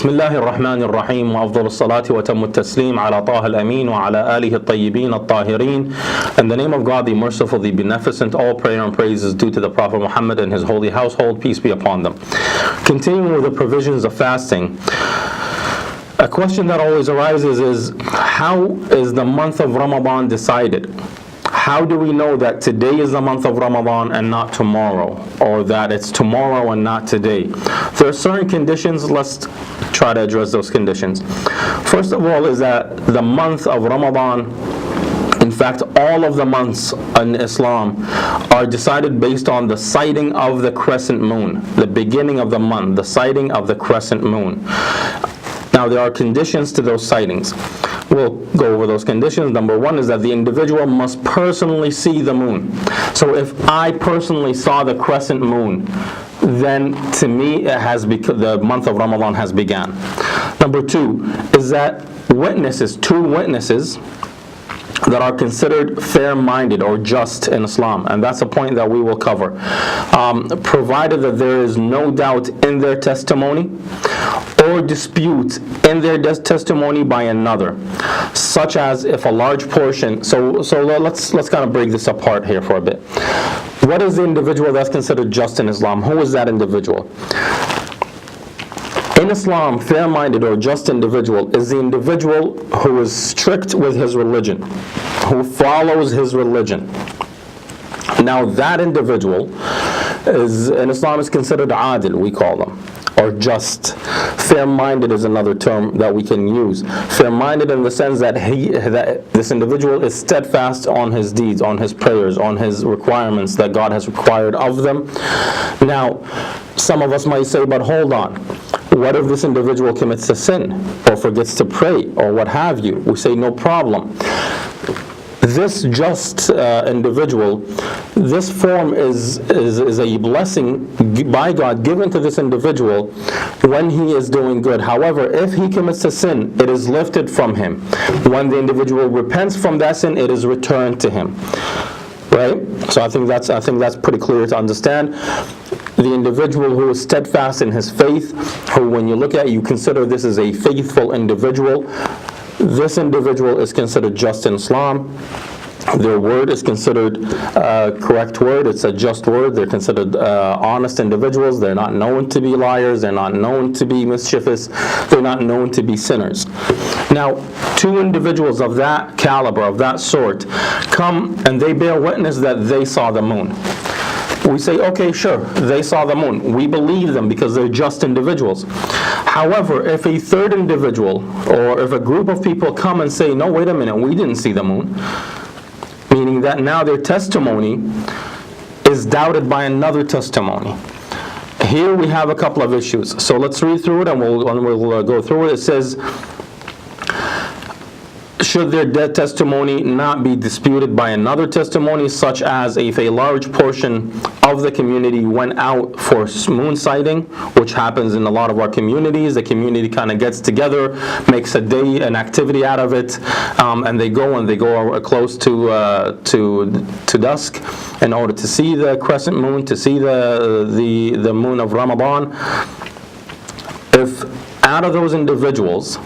بسم الله الرحمن الرحيم وأفضل الصلاة وتم التسليم على طه الأمين وعلى آله الطيبين الطاهرين. In the name of God, the merciful, the beneficent, all prayer and praise is due to the Prophet Muhammad and his holy household, peace be upon them. Continuing with the provisions of fasting, a question that always arises is, how is the month of Ramadan decided? How do we know that today is the month of Ramadan and not tomorrow, or that it's tomorrow and not today? There are certain conditions. Let's try to address those conditions. First of all is that the month of Ramadan, in fact all of the months in Islam, are decided based on the sighting of the crescent moon, the beginning of the month, the sighting of the crescent moon. Now there are conditions to those sightings. We'll go over those conditions. Number one is that the individual must personally see the moon. So if I personally saw the crescent moon, then to me the month of Ramadan has begun. Number two is that two witnesses that are considered fair-minded or just in Islam, and that's a point that we will cover, provided that there is no doubt in their testimony or dispute in their testimony by another, such as if a large portion. So let's kind of break this apart here for a bit. What is the individual that's considered just in Islam? Who is that individual? In Islam, fair-minded or just individual is the individual who is strict with his religion, who follows his religion. Now that individual in Islam is considered adil, we call them, or just. Fair-minded is another term that we can use. Fair-minded in the sense that this individual is steadfast on his deeds, on his prayers, on his requirements that God has required of them. Now, some of us might say, but hold on. What if this individual commits a sin or forgets to pray or what have you? We say no problem. This just individual, this form is a blessing by God given to this individual when he is doing good. However, if he commits a sin, it is lifted from him. When the individual repents from that sin, it is returned to him. Right? So I think that's pretty clear to understand. The individual who is steadfast in his faith, who when you look at it, you consider this as a faithful individual, this individual is considered just in Islam. Their word is considered a correct word. It's a just word. They're considered honest individuals. They're not known to be liars. They're not known to be mischievous. They're not known to be sinners. Now, two individuals of that caliber, of that sort, come and they bear witness that they saw the moon. We say, okay, sure, they saw the moon. We believe them because they're just individuals. However, if a third individual or if a group of people come and say, no, wait a minute, we didn't see the moon, meaning that now their testimony is doubted by another testimony. Here we have a couple of issues. So let's read through it and we'll go through it. It says, should their dead testimony not be disputed by another testimony, such as if a large portion of the community went out for moon sighting, which happens in a lot of our communities. The community kind of gets together, makes a day, an activity out of it, and they go close to dusk in order to see the crescent moon, to see the moon of Ramadan. If out of those individuals,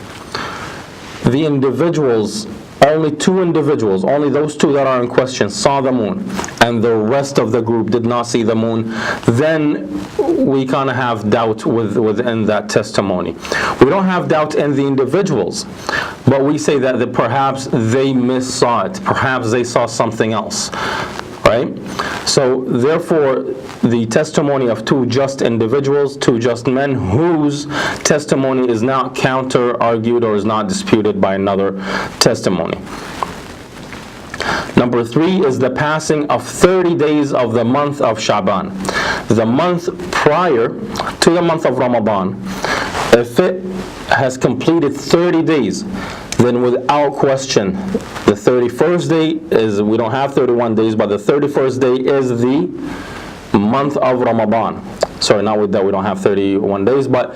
only two individuals, only those two that are in question saw the moon, and the rest of the group did not see the moon, then we kind of have doubt within that testimony. We don't have doubt in the individuals, but we say that perhaps they missaw it, perhaps they saw something else. Right? So therefore, the testimony of two just individuals, two just men, whose testimony is not counter-argued or is not disputed by another testimony. Number three is the passing of 30 days of the month of Sha'ban. The month prior to the month of Ramadan, if it has completed 30 days, then without question, the 31st day is, we don't have 31 days, but the 31st day is the month of Ramadan. Sorry, not with that, we don't have 31 days, but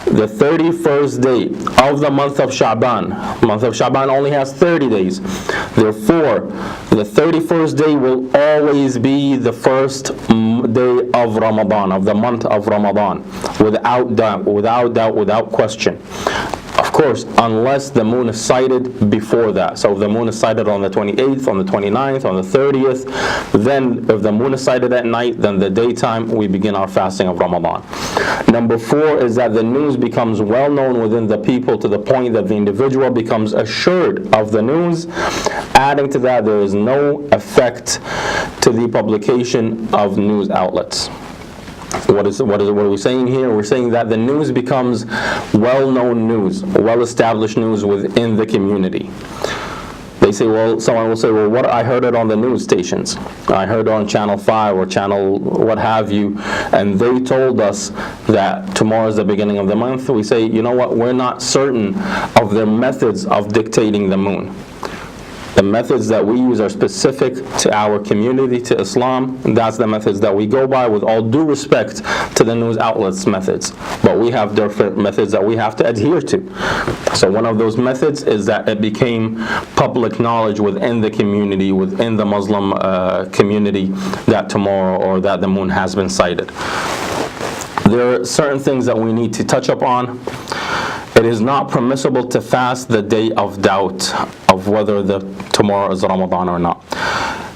the 31st day of the month of Sha'ban. Month of Sha'ban only has 30 days. Therefore, the 31st day will always be the first day of Ramadan, of the month of Ramadan, without doubt, without question. Of course, unless the moon is sighted before that. So if the moon is sighted on the 28th, on the 29th, on the 30th, then if the moon is sighted at night, then the daytime we begin our fasting of Ramadan. Number 4 is that the news becomes well known within the people to the point that the individual becomes assured of the news. Adding to that, there is no effect to the publication of news outlets. What are we saying here? We're saying that the news becomes well-known news, well-established news within the community. They say, well, someone will say, well, what? I heard it on the news stations. I heard it on Channel 5 or Channel what have you, and they told us that tomorrow is the beginning of the month. We say, you know what? We're not certain of their methods of dictating the moon. The methods that we use are specific to our community, to Islam. That's the methods that we go by, with all due respect to the news outlets' methods. But we have different methods that we have to adhere to. So one of those methods is that it became public knowledge within the community, within the Muslim community, that tomorrow or that the moon has been sighted. There are certain things that we need to touch upon. It is not permissible to fast the day of doubt of whether tomorrow is Ramadan or not.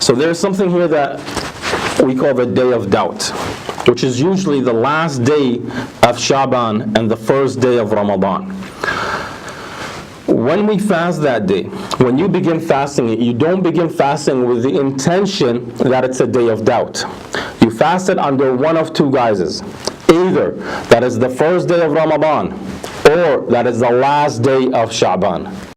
So there's something here that we call the day of doubt, which is usually the last day of Shaban and the first day of Ramadan. When we fast that day, when you begin fasting it, you don't begin fasting with the intention that it's a day of doubt. You fast it under one of two guises. Either that is the first day of Ramadan, or that is the last day of Sha'ban.